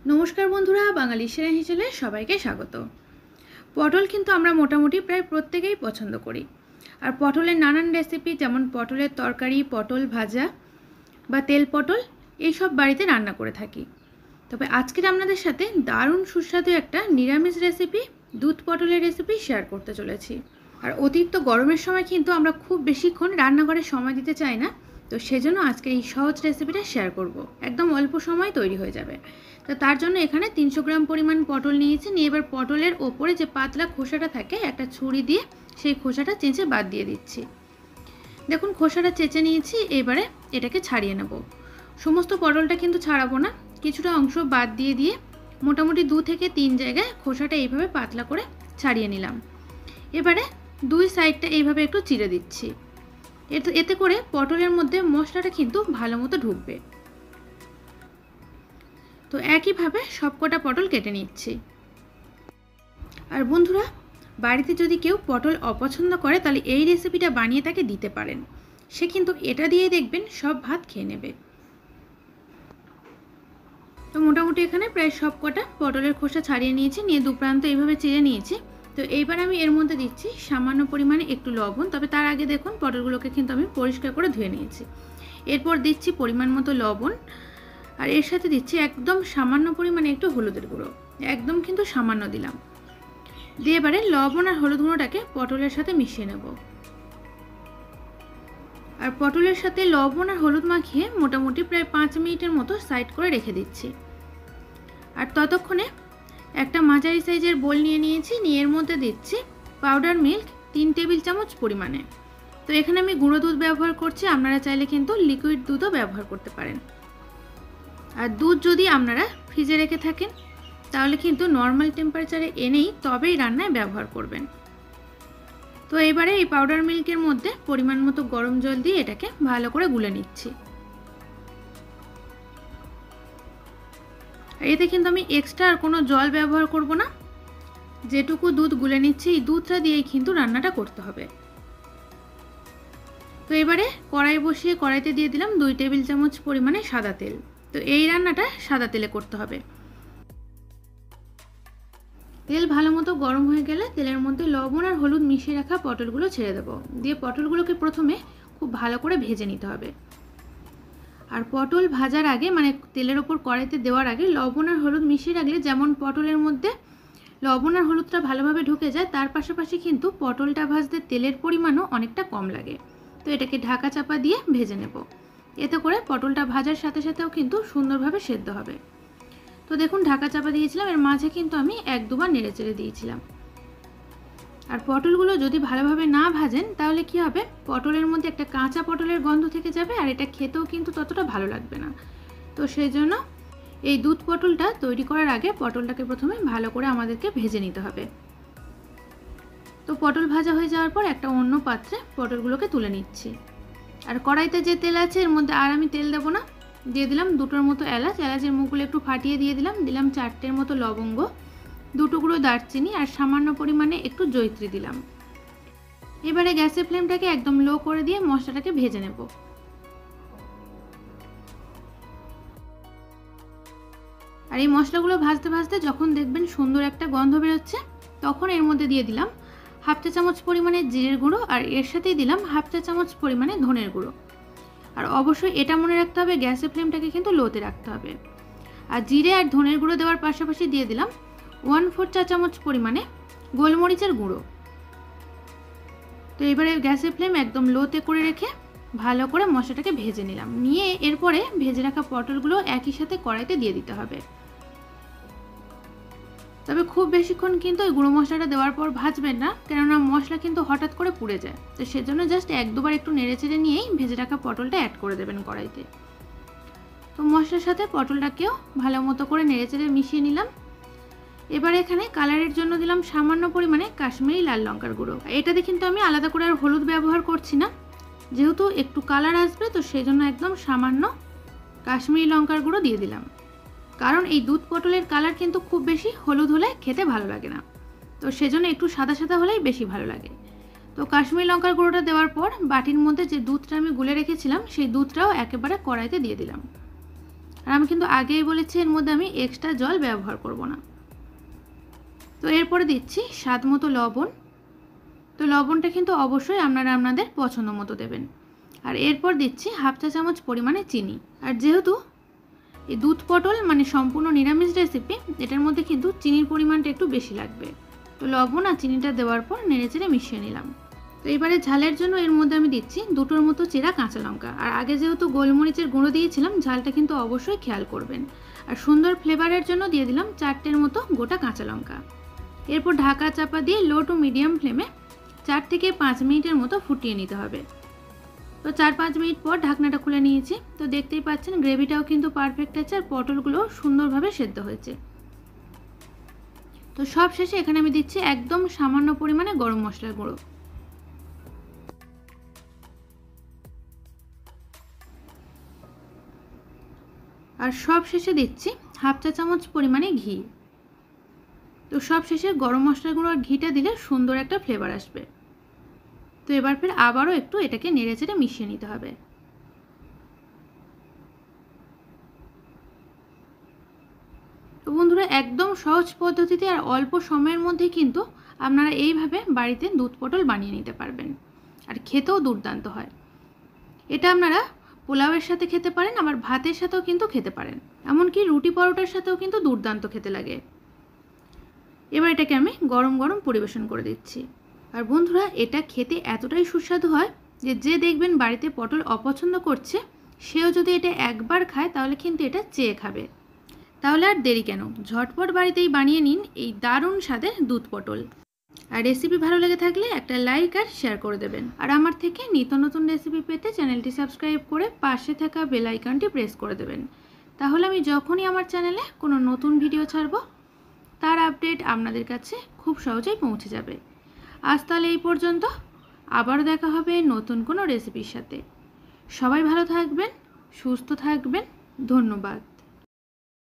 नमस्कार बंधुरा बांगाली सेरा हिसेले सबाइके स्वागत। पटल किन्तु आमरा मोटामुटी प्राय प्रत्येकेई पछंद करी और पटलेर नानान रेसिपि जेमन पटलेर तरकारी, पटल भाजा बा तेल पटल एई सब बाड़ीते रान्ना करे थाकी। तबे आजकेर आपनादेर साथे दारुण सुस्वादु एकटा निरामिष रेसिपि दूध पटलेर रेसिपि शेयर करते चलेछि। और अतिरिक्त गरमेर समय किन्तु आमरा खूब बेशिक्षण रान्नाघरे समय दिते चाइ ना, तो सेजोन्नो आजके এই সহজ রেসিপিটা শেয়ার করব। একদম অল্প সময় তৈরি হয়ে যাবে। তো তার জন্য এখানে 300 গ্রাম পরিমাণ পটল নিয়েছি। নিয়ে এবার পটলের ওপরে যে পাতলা খোসাটা থাকে একটা ছুরি দিয়ে সেই খোসাটা চেঁচে বাদ দিয়ে দিচ্ছি। দেখুন খোসাটা চেঁচে নিয়েছি, এবারে এটাকে ছাড়িয়ে নেব। সমস্ত পটলটা কিন্তু ছাড়াবো না, কিছুটা অংশ বাদ দিয়ে দিয়ে মোটামুটি 2 থেকে 3 জায়গায় খোসাটা এইভাবে পাতলা করে ছাড়িয়ে নিলাম। এবারে দুই সাইডটা এইভাবে একটু চিড়ে দিচ্ছি। এতে করে পটলের মধ্যে মশলাটা কিন্তু ভালোমতো ঢুকবে। তো একইভাবে সবকটা পটল কেটে নিচ্ছি। আর বন্ধুরা, বাড়িতে যদি কেউ পটল অপছন্দ করে তাহলে এই রেসিপিটা বানিয়ে তাকে দিতে পারেন, সে কিন্তু এটা দিয়ে দেখবেন সব ভাত খেয়ে নেবে। তো মোটামুটি এখানে প্রায় সবকটা পটলের খোসা ছাড়িয়ে নিয়েছি, নিয়ে দু প্রান্ত এইভাবে চিড়ে নিয়েছি। তো এইবার আমি এর মধ্যে দিচ্ছি সামান্য পরিমাণে একটু লবণ। তবে তার আগে দেখুন পটলগুলোকে কিন্তু আমি পরিষ্কার করে ধুয়ে নিয়েছি। এরপর দিচ্ছি পরিমাণ মতো লবণ, আর এর সাথে দিচ্ছি একদম সামান্য পরিমাণে একটু হলুদের গুঁড়ো, একদম কিন্তু সামান্য দিলাম। দিয়ে এবারে লবণ আর হলুদ গুঁড়োটাকে পটলের সাথে মিশিয়ে নেব। আর পটলের সাথে লবণ আর হলুদ মাখিয়ে মোটামুটি প্রায় 5 মিনিটের মতো সাইড করে রেখে দিচ্ছি। আর ততক্ষণে একটা মাঝারি সাইজের বোল নিয়ে নিয়েছি, নিয়ে এর মধ্যে দিচ্ছি পাউডার মিল্ক 3 টেবিল চামচ পরিমাণে। তো এখানে আমি গুঁড়ো দুধ ব্যবহার করছি, আপনারা চাইলে কিন্তু লিকুইড দুধও ব্যবহার করতে পারেন। আর দুধ যদি আপনারা ফ্রিজে রেখে থাকেন তাহলে কিন্তু নর্মাল টেম্পারেচারে এনেই তবেই রান্নায় ব্যবহার করবেন। তো এবারে এই পাউডার মিল্কের মধ্যে পরিমাণ মতো গরম জল দিয়ে এটাকে ভালো করে গুলে নিচ্ছি। এতে কিন্তু আমি এক্সট্রা আর কোনো জল ব্যবহার করব না, যেটুকু দুধ গুলে নিচ্ছি এই দুধটা দিয়েই কিন্তু রান্নাটা করতে হবে। তো এবারে কড়াই বসিয়ে কড়াইতে দিয়ে দিলাম 2 টেবিল চামচ পরিমাণে সাদা তেল। তো এই রান্নাটা সাদা তেলে করতে হবে। তেল ভালো মতো গরম হয়ে গেলে তেলের মধ্যে লবণ আর হলুদ মিশিয়ে রাখা পটলগুলো ছেড়ে দেবো। দিয়ে পটলগুলোকে প্রথমে খুব ভালো করে ভেজে নিতে হবে। আর পটল ভাজার আগে মানে তেলের ওপর কড়াইতে দেওয়ার আগে লবণ আর হলুদ মিশিয়ে রাখলে যেমন পটলের মধ্যে লবণ আর হলুদটা ভালোভাবে ঢুকে যায়, তার পাশাপাশি কিন্তু পটলটা ভাজতে তেলের পরিমাণও অনেকটা কম লাগে। তো এটাকে ঢাকা চাপা দিয়ে ভেজে নেব। এতে করে পটলটা ভাজার সাথে সাথেও কিন্তু সুন্দরভাবে সেদ্ধ হবে। তো দেখুন ঢাকা চাপা দিয়েছিলাম, এর মাঝে কিন্তু আমি 1-2 বার নেড়ে চেড়ে দিয়েছিলাম। আর পটলগুলো যদি ভালোভাবে না ভাজেন তাহলে কি হবে, পটলের মধ্যে একটা কাঁচা পটলের গন্ধ থেকে যাবে আর এটা খেতেও কিন্তু ততটা ভালো লাগবে না। তো সেই জন্য এই দুধ পটলটা তৈরি করার আগে পটলটাকে প্রথমে ভালো করে আমাদেরকে ভেজে নিতে হবে। তো পটল ভাজা হয়ে যাওয়ার পর একটা অন্য পাত্রে পটলগুলোকে তুলে নিচ্ছি। আর কড়াইতে যে তেল আছে এর মধ্যে আর আমি তেল দেবো না, দিয়ে দিলাম 2টোর মতো এলাচ, এলাচের মুখগুলো একটু ফাটিয়ে দিয়ে দিলাম 4টের মতো লবঙ্গ, 2 টুকরো দারচিনি আর সামান্য পরিমাণে একটু জয়িত্রী দিলাম। এবারে গ্যাসের ফ্লেমটাকে একদম লো করে দিয়ে মশলাটাকে ভেজে নেব। আর এই মশলাগুলো ভাজতে ভাজতে যখন দেখবেন সুন্দর একটা গন্ধ বেরোচ্ছে তখন এর মধ্যে দিয়ে দিলাম 1/2 চা চামচ পরিমাণে জিরের গুঁড়ো, আর এর সাথেই দিলাম 1/2 চা চামচ পরিমাণে ধনের গুঁড়ো। আর অবশ্যই এটা মনে রাখতে হবে গ্যাসের ফ্লেমটাকে কিন্তু লোতে রাখতে হবে। আর জিরে আর ধনের গুঁড়ো দেওয়ার পাশাপাশি দিয়ে দিলাম 1/4 চা চামচ পরিমাণে গোলমরিচের গুঁড়ো। তো এবারে গ্যাসের ফ্লেম একদম লোতে করে রেখে ভালো করে মশলাটাকে ভেজে নিলাম। নিয়ে এরপরে ভেজে রাখা পটলগুলো একই সাথে কড়াইতে দিয়ে দিতে হবে। তবে খুব বেশিক্ষণ কিন্তু ওই গুঁড়ো মশলাটা দেওয়ার পর ভাজবেন না, কেননা মশলা কিন্তু হঠাৎ করে পুড়ে যায়। তো সেজন্য জাস্ট 1-2 বার একটু নেড়ে চেড়ে নিয়েই ভেজে রাখা পটলটা অ্যাড করে দেবেন কড়াইতে। তো মশলার সাথে পটলটাকেও ভালো মতো করে নেড়ে চেড়ে মিশিয়ে নিলাম। এবার এখানে কালারের জন্য দিলাম সামান্য পরিমাণে কাশ্মীরি লাল লঙ্কার গুঁড়ো। এটাতে কিন্তু আমি আলাদা করে আর হলুদ ব্যবহার করছি না, যেহেতু একটু কালার আসবে তো সেই জন্য একদম সামান্য কাশ্মীরি লঙ্কার গুঁড়ো দিয়ে দিলাম। কারণ এই দুধ পটলের কালার কিন্তু খুব বেশি হলুদ হলে খেতে ভালো লাগে না, তো সেজন্য একটু সাদা সাদা হলেই বেশি ভালো লাগে। তো কাশ্মীরি লঙ্কার গুঁড়োটা দেওয়ার পর বাটির মধ্যে যে দুধটা আমি গুলে রেখেছিলাম সেই দুধটাও একেবারে কড়াইতে দিয়ে দিলাম। আর আমি কিন্তু আগেই বলেছি এর মধ্যে আমি এক্সট্রা জল ব্যবহার করব না। তো এরপরে দিচ্ছি স্বাদ মতো লবণ। তো লবণটা কিন্তু অবশ্যই আপনারা আপনাদের পছন্দ মতো দেবেন। আর এরপর দিচ্ছি হাফ চা চামচ পরিমাণে চিনি। আর যেহেতু এই দুধ পটল মানে সম্পূর্ণ নিরামিষ রেসিপি, এটার মধ্যে কিন্তু চিনির পরিমাণটা একটু বেশি লাগবে। তো লবণ আর চিনিটা দেওয়ার পর নেড়েচেড়ে মিশিয়ে নিলাম। তো এবারে ঝালের জন্য এর মধ্যে আমি দিচ্ছি 2টোর মতো চেরা কাঁচা লঙ্কা। আর আগে যেহেতু গোলমরিচের গুঁড়ো দিয়েছিলাম, ঝালটা কিন্তু অবশ্যই খেয়াল করবেন। আর সুন্দর ফ্লেভারের জন্য দিয়ে দিলাম 4টের মতো গোটা কাঁচা লঙ্কা। এরপর ঢাকা চাপা দিয়ে লো টু মিডিয়াম ফ্লেমে 4 থেকে 5 মিনিটের মতো ফুটিয়ে নিতে হবে। তো 4-5 মিনিট পর ঢাকনাটা খুলে নিয়েছি। তো দেখতেই পাচ্ছেন গ্রেভিটাও কিন্তু পারফেক্ট আছে আর পটলগুলো সুন্দরভাবে সেদ্ধ হয়েছে। তো সব শেষে এখানে আমি দিচ্ছি একদম সামান্য পরিমাণে গরম মশলার গুঁড়ো। আর সব শেষে দিচ্ছি হাফ চা চামচ পরিমাণে ঘি। তো সব শেষে গরম মশলার গুঁড়ো আর ঘিটা দিলে সুন্দর একটা ফ্লেভার আসবে। তো এবার ফের আবারও একটু এটাকে নেড়েচেড়ে মিশিয়ে নিতে হবে। তো বন্ধুরা, একদম সহজ পদ্ধতিতে আর অল্প সময়ের মধ্যে কিন্তু আপনারা এইভাবে বাড়িতে দুধ পটল বানিয়ে নিতে পারবেন। আর খেতেও দুর্দান্ত হয়। এটা আপনারা পোলাওয়ের সাথে খেতে পারেন, আবার ভাতের সাথেও কিন্তু খেতে পারেন, এমনকি রুটি পরোটার সাথেও কিন্তু দুর্দান্ত খেতে লাগে। এবার এটাকে আমি গরম গরম পরিবেশন করে দিচ্ছি। আর বন্ধুরা, এটা খেতে এতটাই সুস্বাদু হয় যে যে দেখবেন বাড়িতে পটল অপছন্দ করছে, সেও যদি এটা একবার খায় তাহলে কিন্তু এটা চেয়ে খাবে। তাহলে আর দেরি কেন, ঝটপট বাড়িতেই বানিয়ে নিন এই দারুণ স্বাদের দুধ পটল। আর রেসিপি ভালো লেগে থাকলে একটা লাইক আর শেয়ার করে দেবেন। আর আমার থেকে নিত্য নতুন রেসিপি পেতে চ্যানেলটি সাবস্ক্রাইব করে পাশে থাকা বেল আইকনটি প্রেস করে দেবেন। তাহলে আমি যখনই আমার চ্যানেলে কোনো নতুন ভিডিও ছাড়ব, তার আপডেট আপনাদের কাছে খুব সহজেই পৌঁছে যাবে। আজ তাহলে এই পর্যন্ত, আবারও দেখা হবে নতুন কোনো রেসিপির সাথে। সবাই ভালো থাকবেন, সুস্থ থাকবেন, ধন্যবাদ।